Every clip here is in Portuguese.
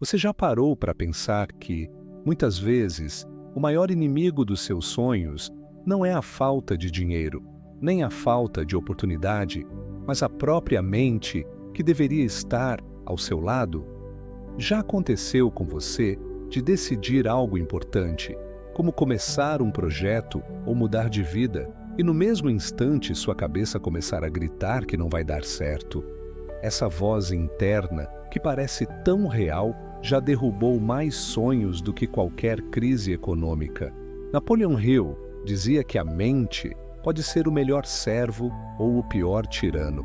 Você já parou para pensar que, muitas vezes, o maior inimigo dos seus sonhos não é a falta de dinheiro, nem a falta de oportunidade, mas a própria mente que deveria estar ao seu lado? Já aconteceu com você de decidir algo importante, como começar um projeto ou mudar de vida, e no mesmo instante sua cabeça começar a gritar que não vai dar certo? Essa voz interna, que parece tão real, já derrubou mais sonhos do que qualquer crise econômica. Napoleon Hill dizia que a mente pode ser o melhor servo ou o pior tirano.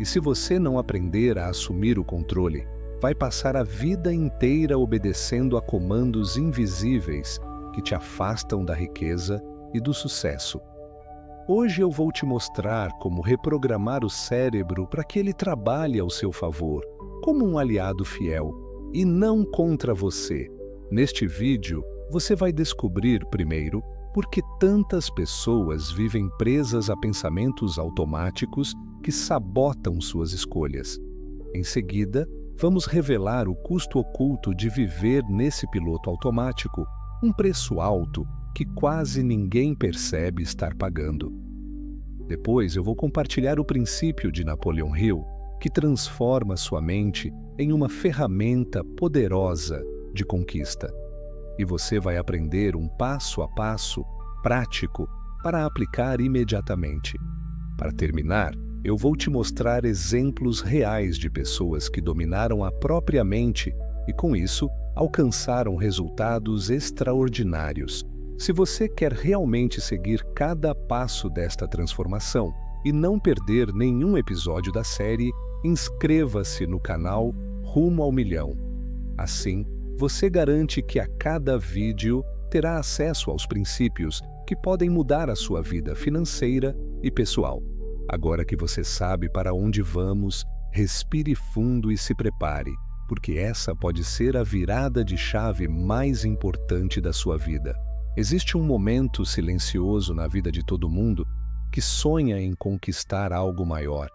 E se você não aprender a assumir o controle, vai passar a vida inteira obedecendo a comandos invisíveis que te afastam da riqueza e do sucesso. Hoje eu vou te mostrar como reprogramar o cérebro para que ele trabalhe ao seu favor, como um aliado fiel, e não contra você. Neste vídeo, você vai descobrir, primeiro, por que tantas pessoas vivem presas a pensamentos automáticos que sabotam suas escolhas. Em seguida, vamos revelar o custo oculto de viver nesse piloto automático, um preço alto que quase ninguém percebe estar pagando. Depois eu vou compartilhar o princípio de Napoleon Hill, que transforma sua mente em uma ferramenta poderosa de conquista. E você vai aprender um passo a passo, prático, para aplicar imediatamente. Para terminar, eu vou te mostrar exemplos reais de pessoas que dominaram a própria mente e, com isso, alcançaram resultados extraordinários. Se você quer realmente seguir cada passo desta transformação e não perder nenhum episódio da série, inscreva-se no canal Rumo ao Milhão. Assim, você garante que a cada vídeo terá acesso aos princípios que podem mudar a sua vida financeira e pessoal. Agora que você sabe para onde vamos, respire fundo e se prepare, porque essa pode ser a virada de chave mais importante da sua vida. Existe um momento silencioso na vida de todo mundo que sonha em conquistar algo maior.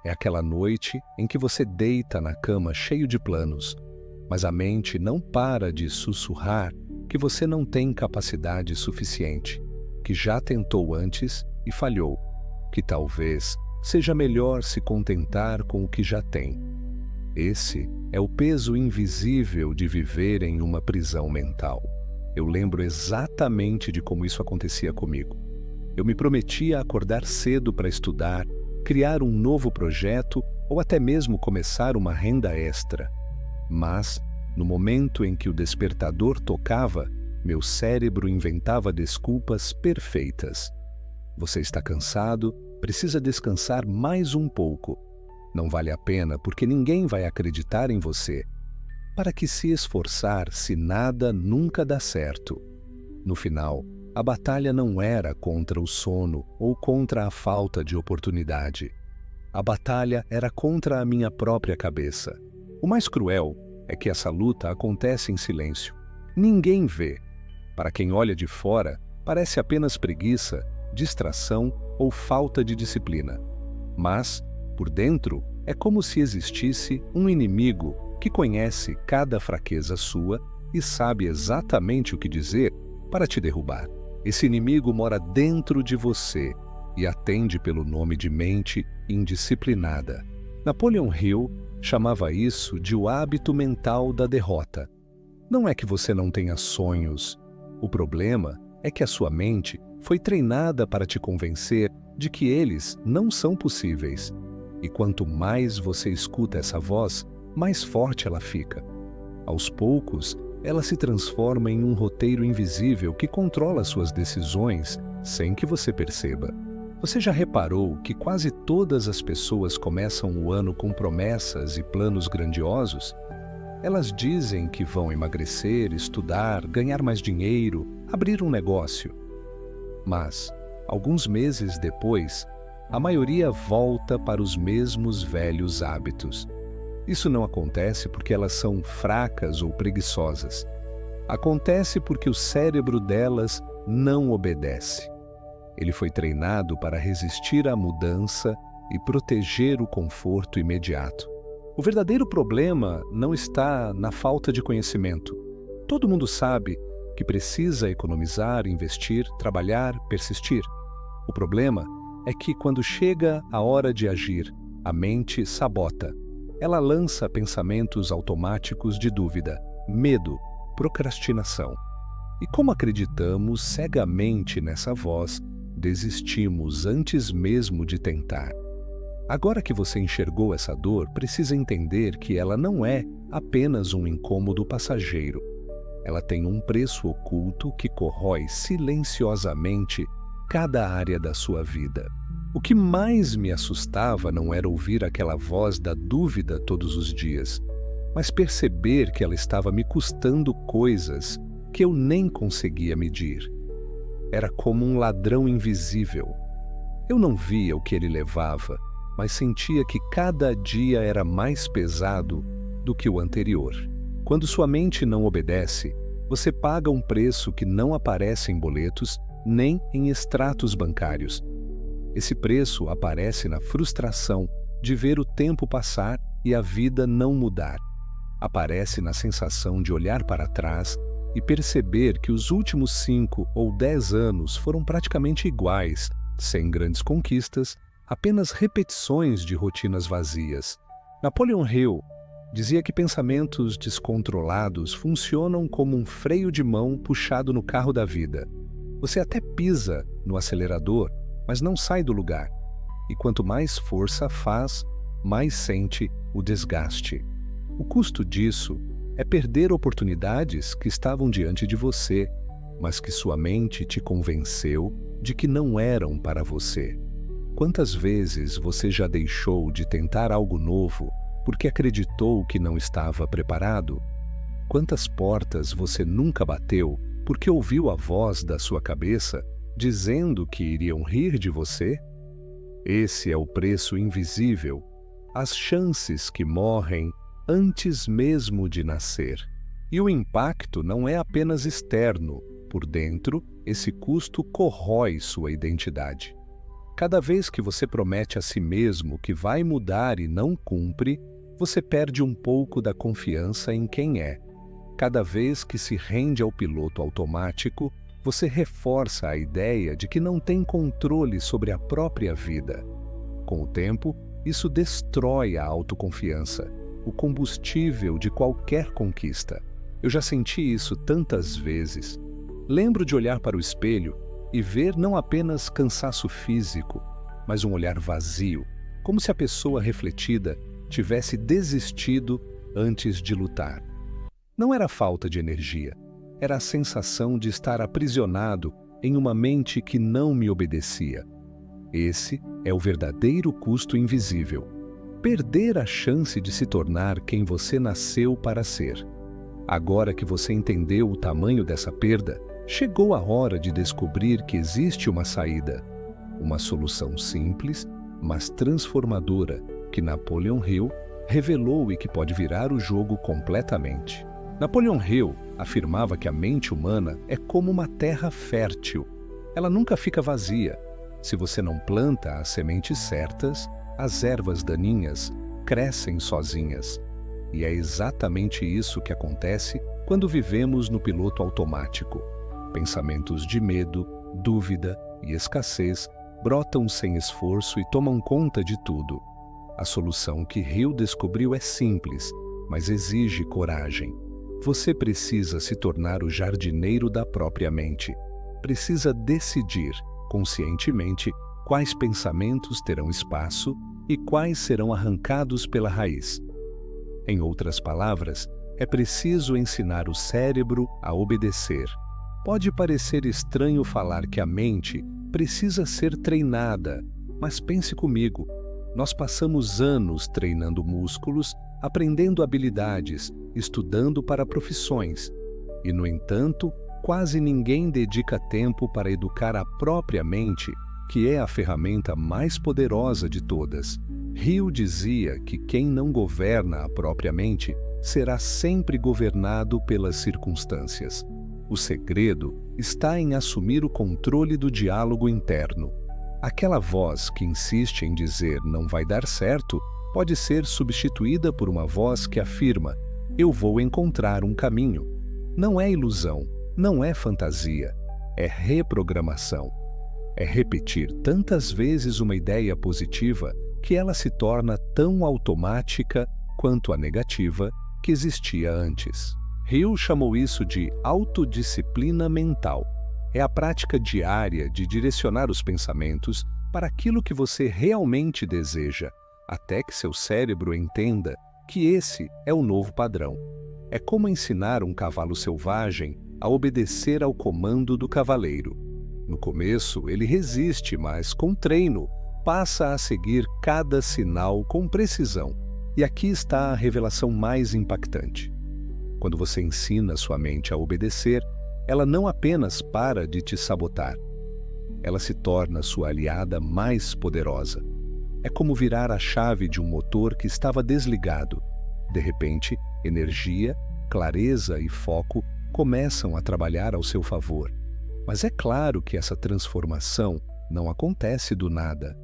É aquela noite em que você deita na cama cheio de planos, mas a mente não para de sussurrar que você não tem capacidade suficiente, que já tentou antes e falhou, que talvez seja melhor se contentar com o que já tem. Esse é o peso invisível de viver em uma prisão mental. Eu lembro exatamente de como isso acontecia comigo. Eu me prometia acordar cedo para estudar, criar um novo projeto ou até mesmo começar uma renda extra. Mas, no momento em que o despertador tocava, meu cérebro inventava desculpas perfeitas. Você está cansado, precisa descansar mais um pouco. Não vale a pena porque ninguém vai acreditar em você. Para que se esforçar se nada nunca dá certo? No final, a batalha não era contra o sono ou contra a falta de oportunidade. A batalha era contra a minha própria cabeça. O mais cruel é que essa luta acontece em silêncio. Ninguém vê. Para quem olha de fora, parece apenas preguiça, distração ou falta de disciplina. Mas, por dentro, é como se existisse um inimigo que conhece cada fraqueza sua e sabe exatamente o que dizer para te derrubar. Esse inimigo mora dentro de você e atende pelo nome de mente indisciplinada. Napoleon Hill chamava isso de o hábito mental da derrota. Não é que você não tenha sonhos. O problema é que a sua mente foi treinada para te convencer de que eles não são possíveis. E quanto mais você escuta essa voz, mais forte ela fica. Aos poucos, ela se transforma em um roteiro invisível que controla suas decisões sem que você perceba. Você já reparou que quase todas as pessoas começam o ano com promessas e planos grandiosos? Elas dizem que vão emagrecer, estudar, ganhar mais dinheiro, abrir um negócio. Mas, alguns meses depois, a maioria volta para os mesmos velhos hábitos. Isso não acontece porque elas são fracas ou preguiçosas. Acontece porque o cérebro delas não obedece. Ele foi treinado para resistir à mudança e proteger o conforto imediato. O verdadeiro problema não está na falta de conhecimento. Todo mundo sabe que precisa economizar, investir, trabalhar, persistir. O problema é que, quando chega a hora de agir, a mente sabota. Ela lança pensamentos automáticos de dúvida, medo, procrastinação. E como acreditamos cegamente nessa voz, desistimos antes mesmo de tentar. Agora que você enxergou essa dor, precisa entender que ela não é apenas um incômodo passageiro. Ela tem um preço oculto que corrói silenciosamente cada área da sua vida. O que mais me assustava não era ouvir aquela voz da dúvida todos os dias, mas perceber que ela estava me custando coisas que eu nem conseguia medir. Era como um ladrão invisível. Eu não via o que ele levava, mas sentia que cada dia era mais pesado do que o anterior. Quando sua mente não obedece, você paga um preço que não aparece em boletos nem em extratos bancários. Esse preço aparece na frustração de ver o tempo passar e a vida não mudar. Aparece na sensação de olhar para trás e perceber que os últimos 5 ou 10 anos foram praticamente iguais, sem grandes conquistas, apenas repetições de rotinas vazias. Napoleon Hill dizia que pensamentos descontrolados funcionam como um freio de mão puxado no carro da vida. Você até pisa no acelerador, mas não sai do lugar. E quanto mais força faz, mais sente o desgaste. O custo disso é perder oportunidades que estavam diante de você, mas que sua mente te convenceu de que não eram para você. Quantas vezes você já deixou de tentar algo novo porque acreditou que não estava preparado? Quantas portas você nunca bateu porque ouviu a voz da sua cabeça dizendo que iriam rir de você? Esse é o preço invisível, as chances que morrem antes mesmo de nascer. E o impacto não é apenas externo. Por dentro, esse custo corrói sua identidade. Cada vez que você promete a si mesmo que vai mudar e não cumpre, você perde um pouco da confiança em quem é. Cada vez que se rende ao piloto automático, você reforça a ideia de que não tem controle sobre a própria vida. Com o tempo, isso destrói a autoconfiança, o combustível de qualquer conquista. Eu já senti isso tantas vezes. Lembro de olhar para o espelho e ver não apenas cansaço físico, mas um olhar vazio, como se a pessoa refletida tivesse desistido antes de lutar. Não era falta de energia, era a sensação de estar aprisionado em uma mente que não me obedecia. Esse é o verdadeiro custo invisível. Perder a chance de se tornar quem você nasceu para ser. Agora que você entendeu o tamanho dessa perda, chegou a hora de descobrir que existe uma saída. Uma solução simples, mas transformadora, que Napoleon Hill revelou e que pode virar o jogo completamente. Napoleon Hill afirmava que a mente humana é como uma terra fértil. Ela nunca fica vazia. Se você não planta as sementes certas, as ervas daninhas crescem sozinhas. E é exatamente isso que acontece quando vivemos no piloto automático. Pensamentos de medo, dúvida e escassez brotam sem esforço e tomam conta de tudo. A solução que Hill descobriu é simples, mas exige coragem. Você precisa se tornar o jardineiro da própria mente. Precisa decidir, conscientemente, quais pensamentos terão espaço e quais serão arrancados pela raiz. Em outras palavras, é preciso ensinar o cérebro a obedecer. Pode parecer estranho falar que a mente precisa ser treinada, mas pense comigo. Nós passamos anos treinando músculos, aprendendo habilidades, estudando para profissões. E, no entanto, quase ninguém dedica tempo para educar a própria mente, que é a ferramenta mais poderosa de todas. Hill dizia que quem não governa a própria mente será sempre governado pelas circunstâncias. O segredo está em assumir o controle do diálogo interno. Aquela voz que insiste em dizer não vai dar certo pode ser substituída por uma voz que afirma: eu vou encontrar um caminho. Não é ilusão, não é fantasia, é reprogramação. É repetir tantas vezes uma ideia positiva que ela se torna tão automática quanto a negativa que existia antes. Hill chamou isso de autodisciplina mental. É a prática diária de direcionar os pensamentos para aquilo que você realmente deseja, até que seu cérebro entenda que esse é o novo padrão. É como ensinar um cavalo selvagem a obedecer ao comando do cavaleiro. No começo, ele resiste, mas com treino, passa a seguir cada sinal com precisão. E aqui está a revelação mais impactante. Quando você ensina sua mente a obedecer, ela não apenas para de te sabotar. Ela se torna sua aliada mais poderosa. É como virar a chave de um motor que estava desligado. De repente, energia, clareza e foco começam a trabalhar ao seu favor. Mas é claro que essa transformação não acontece do nada.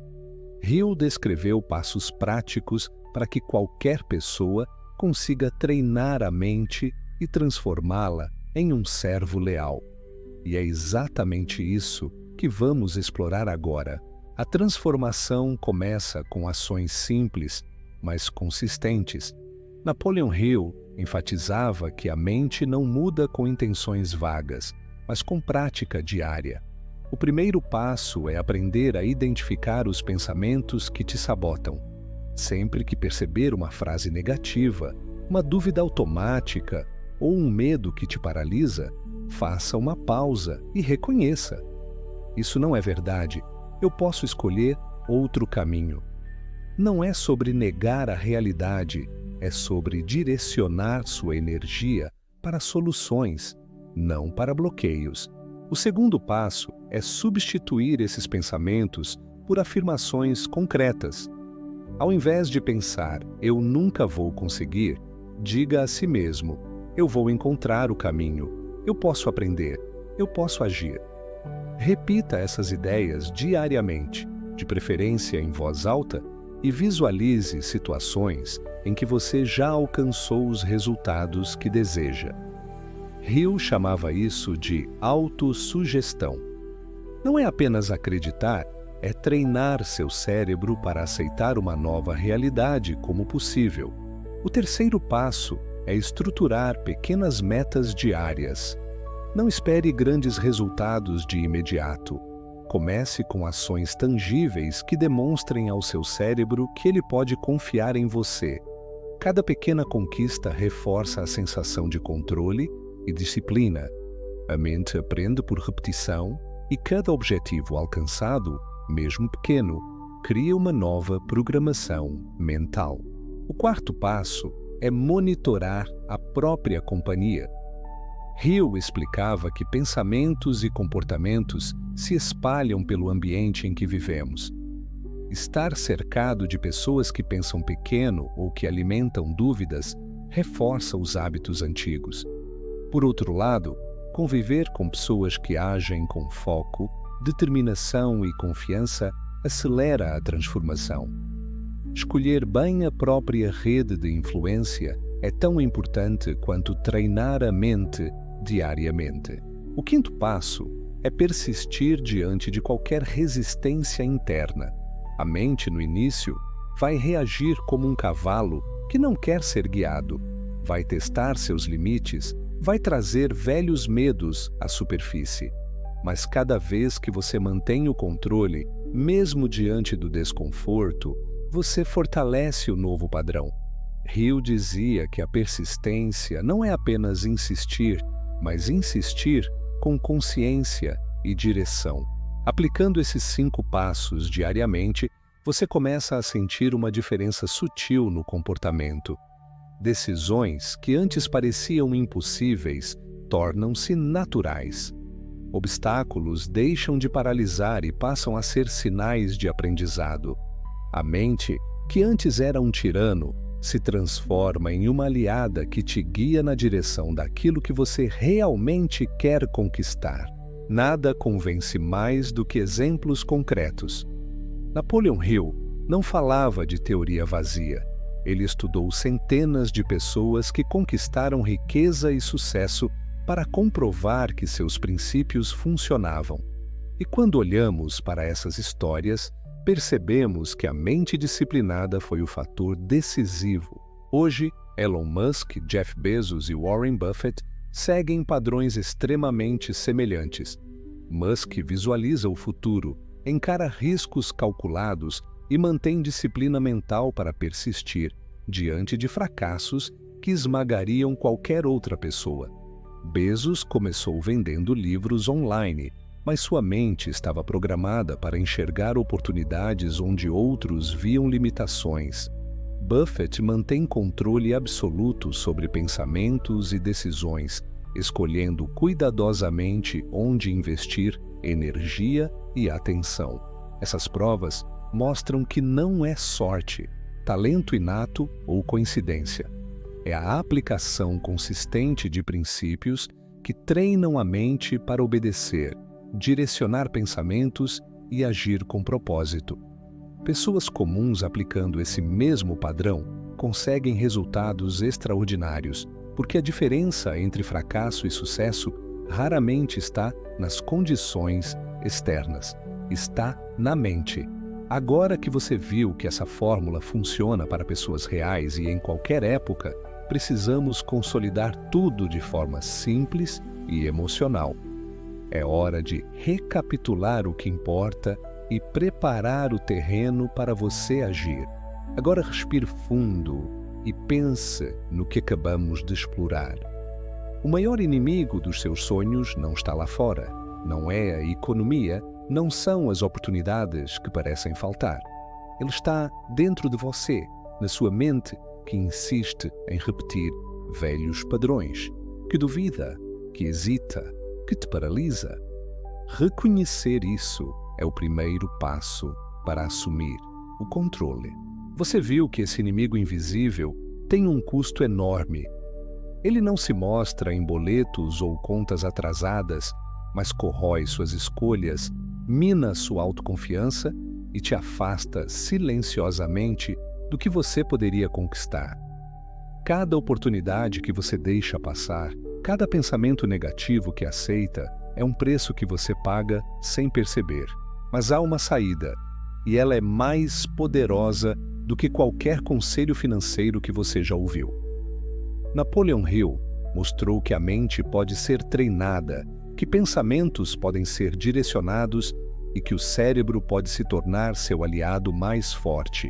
Hill descreveu passos práticos para que qualquer pessoa consiga treinar a mente e transformá-la em um servo leal. E é exatamente isso que vamos explorar agora. A transformação começa com ações simples, mas consistentes. Napoleon Hill enfatizava que a mente não muda com intenções vagas, mas com prática diária. O primeiro passo é aprender a identificar os pensamentos que te sabotam. Sempre que perceber uma frase negativa, uma dúvida automática ou um medo que te paralisa, faça uma pausa e reconheça. Isso não é verdade. Eu posso escolher outro caminho. Não é sobre negar a realidade, é sobre direcionar sua energia para soluções, não para bloqueios. O segundo passo é substituir esses pensamentos por afirmações concretas. Ao invés de pensar, eu nunca vou conseguir, diga a si mesmo, eu vou encontrar o caminho, eu posso aprender, eu posso agir. Repita essas ideias diariamente, de preferência em voz alta, e visualize situações em que você já alcançou os resultados que deseja. Hill chamava isso de autossugestão. Não é apenas acreditar, é treinar seu cérebro para aceitar uma nova realidade como possível. O terceiro passo é estruturar pequenas metas diárias. Não espere grandes resultados de imediato. Comece com ações tangíveis que demonstrem ao seu cérebro que ele pode confiar em você. Cada pequena conquista reforça a sensação de controle e disciplina. A mente aprende por repetição e cada objetivo alcançado, mesmo pequeno, cria uma nova programação mental. O quarto passo é monitorar a própria companhia. Hill explicava que pensamentos e comportamentos se espalham pelo ambiente em que vivemos. Estar cercado de pessoas que pensam pequeno ou que alimentam dúvidas reforça os hábitos antigos. Por outro lado, conviver com pessoas que agem com foco, determinação e confiança acelera a transformação. Escolher bem a própria rede de influência é tão importante quanto treinar a mente diariamente. O quinto passo é persistir diante de qualquer resistência interna. A mente, no início, vai reagir como um cavalo que não quer ser guiado, vai testar seus limites, vai trazer velhos medos à superfície. Mas cada vez que você mantém o controle, mesmo diante do desconforto, você fortalece o novo padrão. Hill dizia que a persistência não é apenas insistir, mas insistir com consciência e direção. Aplicando esses 5 passos diariamente, você começa a sentir uma diferença sutil no comportamento. Decisões que antes pareciam impossíveis tornam-se naturais. Obstáculos deixam de paralisar e passam a ser sinais de aprendizado. A mente, que antes era um tirano, se transforma em uma aliada que te guia na direção daquilo que você realmente quer conquistar. Nada convence mais do que exemplos concretos. Napoleon Hill não falava de teoria vazia. Ele estudou centenas de pessoas que conquistaram riqueza e sucesso para comprovar que seus princípios funcionavam. E quando olhamos para essas histórias, percebemos que a mente disciplinada foi o fator decisivo. Hoje, Elon Musk, Jeff Bezos e Warren Buffett seguem padrões extremamente semelhantes. Musk visualiza o futuro, encara riscos calculados e mantém disciplina mental para persistir diante de fracassos que esmagariam qualquer outra pessoa. Bezos começou vendendo livros online, mas sua mente estava programada para enxergar oportunidades onde outros viam limitações. Buffett mantém controle absoluto sobre pensamentos e decisões, escolhendo cuidadosamente onde investir energia e atenção. Essas provas mostram que não é sorte, talento inato ou coincidência. É a aplicação consistente de princípios que treinam a mente para obedecer, direcionar pensamentos e agir com propósito. Pessoas comuns aplicando esse mesmo padrão conseguem resultados extraordinários, porque a diferença entre fracasso e sucesso raramente está nas condições externas, está na mente. Agora que você viu que essa fórmula funciona para pessoas reais e em qualquer época, precisamos consolidar tudo de forma simples e emocional. É hora de recapitular o que importa e preparar o terreno para você agir. Agora respire fundo e pense no que acabamos de explorar. O maior inimigo dos seus sonhos não está lá fora, não é a economia, não são as oportunidades que parecem faltar. Ele está dentro de você, na sua mente, que insiste em repetir velhos padrões, que duvida, que hesita, que te paralisa. Reconhecer isso é o primeiro passo para assumir o controle. Você viu que esse inimigo invisível tem um custo enorme. Ele não se mostra em boletos ou contas atrasadas, mas corrói suas escolhas, mina sua autoconfiança e te afasta silenciosamente do que você poderia conquistar. Cada oportunidade que você deixa passar, cada pensamento negativo que aceita, é um preço que você paga sem perceber. Mas há uma saída, e ela é mais poderosa do que qualquer conselho financeiro que você já ouviu. Napoleon Hill mostrou que a mente pode ser treinada, que pensamentos podem ser direcionados e que o cérebro pode se tornar seu aliado mais forte.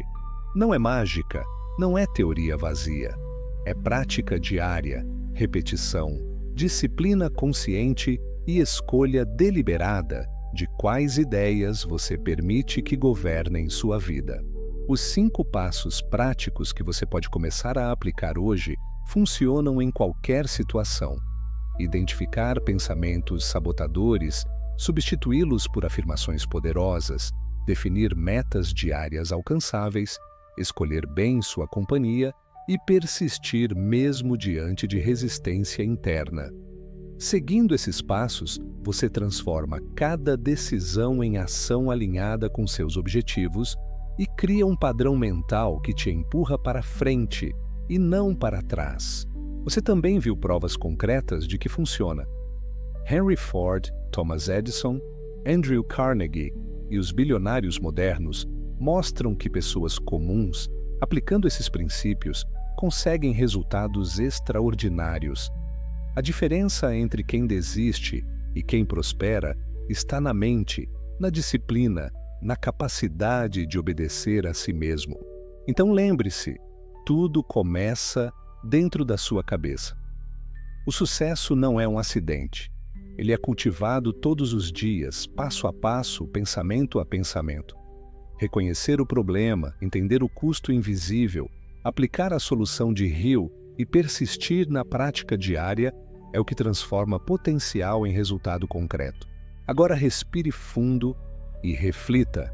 Não é mágica, não é teoria vazia. É prática diária, repetição, disciplina consciente e escolha deliberada de quais ideias você permite que governem sua vida. Os 5 passos práticos que você pode começar a aplicar hoje funcionam em qualquer situação. Identificar pensamentos sabotadores, substituí-los por afirmações poderosas, definir metas diárias alcançáveis, escolher bem sua companhia e persistir mesmo diante de resistência interna. Seguindo esses passos, você transforma cada decisão em ação alinhada com seus objetivos e cria um padrão mental que te empurra para frente e não para trás. Você também viu provas concretas de que funciona. Henry Ford, Thomas Edison, Andrew Carnegie e os bilionários modernos mostram que pessoas comuns, aplicando esses princípios, conseguem resultados extraordinários. A diferença entre quem desiste e quem prospera está na mente, na disciplina, na capacidade de obedecer a si mesmo. Então lembre-se, tudo começa dentro da sua cabeça. O sucesso não é um acidente. Ele é cultivado todos os dias, passo a passo, pensamento a pensamento. Reconhecer o problema, entender o custo invisível, aplicar a solução de Hill e persistir na prática diária é o que transforma potencial em resultado concreto. Agora respire fundo e reflita.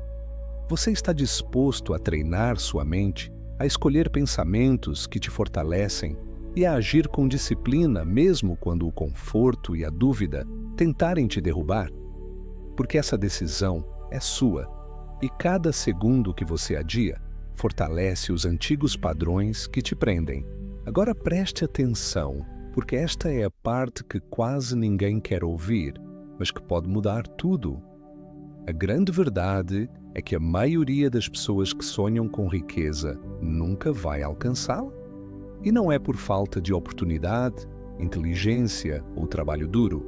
Você está disposto a treinar sua mente, a escolher pensamentos que te fortalecem e a agir com disciplina mesmo quando o conforto e a dúvida tentarem te derrubar? Porque essa decisão é sua. E cada segundo que você adia, fortalece os antigos padrões que te prendem. Agora preste atenção, porque esta é a parte que quase ninguém quer ouvir, mas que pode mudar tudo. A grande verdade é que a maioria das pessoas que sonham com riqueza nunca vai alcançá-la. E não é por falta de oportunidade, inteligência ou trabalho duro.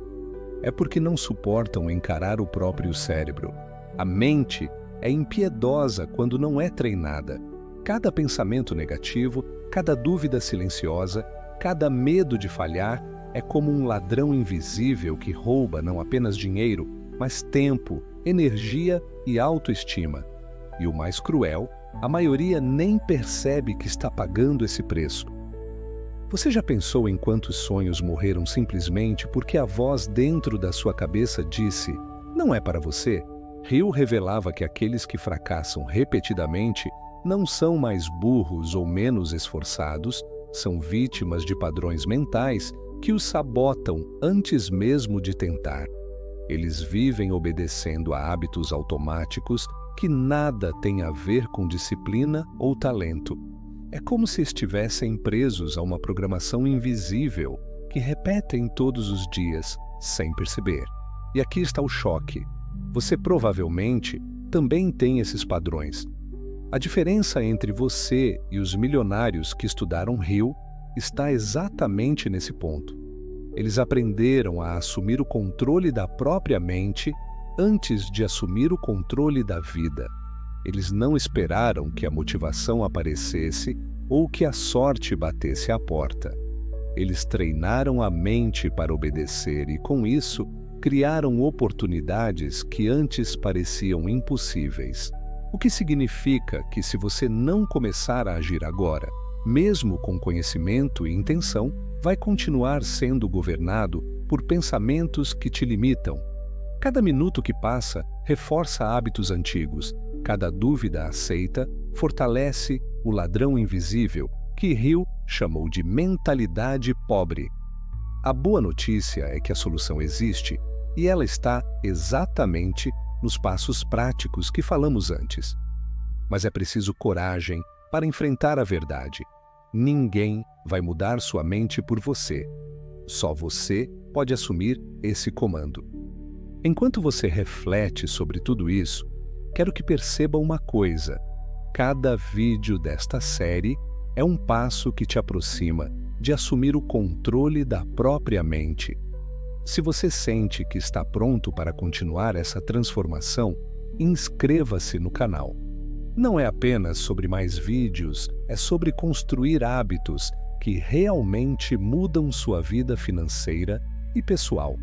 É porque não suportam encarar o próprio cérebro. A mente é impiedosa quando não é treinada. Cada pensamento negativo, cada dúvida silenciosa, cada medo de falhar é como um ladrão invisível que rouba não apenas dinheiro, mas tempo, energia e autoestima. E o mais cruel, a maioria nem percebe que está pagando esse preço. Você já pensou em quantos sonhos morreram simplesmente porque a voz dentro da sua cabeça disse: "Não é para você"? Hill revelava que aqueles que fracassam repetidamente não são mais burros ou menos esforçados, são vítimas de padrões mentais que os sabotam antes mesmo de tentar. Eles vivem obedecendo a hábitos automáticos que nada têm a ver com disciplina ou talento. É como se estivessem presos a uma programação invisível que repetem todos os dias, sem perceber. E aqui está o choque. Você provavelmente também tem esses padrões. A diferença entre você e os milionários que estudaram Hill está exatamente nesse ponto. Eles aprenderam a assumir o controle da própria mente antes de assumir o controle da vida. Eles não esperaram que a motivação aparecesse ou que a sorte batesse à porta. Eles treinaram a mente para obedecer e, com isso, criaram oportunidades que antes pareciam impossíveis. O que significa que, se você não começar a agir agora, mesmo com conhecimento e intenção, vai continuar sendo governado por pensamentos que te limitam. Cada minuto que passa reforça hábitos antigos. Cada dúvida aceita fortalece o ladrão invisível, que Hill chamou de mentalidade pobre. A boa notícia é que a solução existe e ela está exatamente nos passos práticos que falamos antes. Mas é preciso coragem para enfrentar a verdade. Ninguém vai mudar sua mente por você. Só você pode assumir esse comando. Enquanto você reflete sobre tudo isso, quero que perceba uma coisa. Cada vídeo desta série é um passo que te aproxima de assumir o controle da própria mente. Se você sente que está pronto para continuar essa transformação, inscreva-se no canal. Não é apenas sobre mais vídeos, é sobre construir hábitos que realmente mudam sua vida financeira e pessoal.